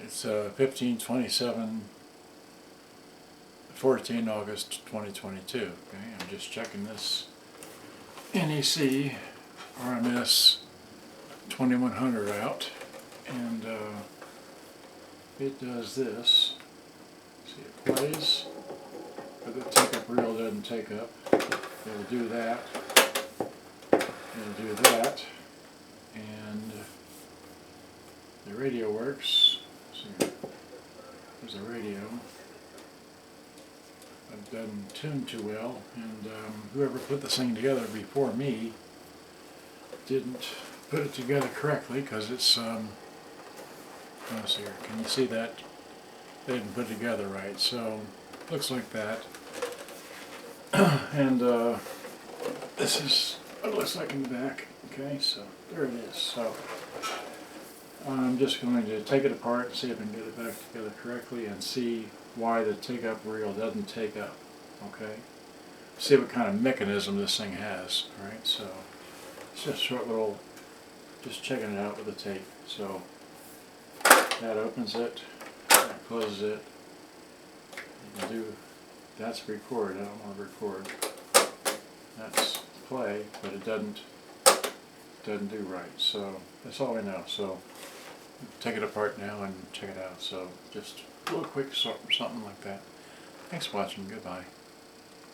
It's 15/27/14 August 2022. Okay, I'm just checking this NEC RMS-2100 out, and it does this. See, it plays, but the take-up reel doesn't take up. It'll do that. It'll do that, and the radio works. See, there's a radio. It doesn't tune too well, and whoever put this thing together before me didn't put it together correctly, because it's let's see here, can you see that? They didn't put it together right, so looks like that. And this is what it looks like in the back. Okay, so there it is. So I'm just going to take it apart and see if I can get it back together correctly and see why the take-up reel doesn't take up. Okay, see what kind of mechanism this thing has. Alright, so it's just a short little, just checking it out with the tape. So that opens it, that closes it. You can do, that's record. I don't want to record. That's play, but it doesn't do right. So that's all I know. So take it apart now and check it out. So just a little quick something like that. Thanks for watching. Goodbye.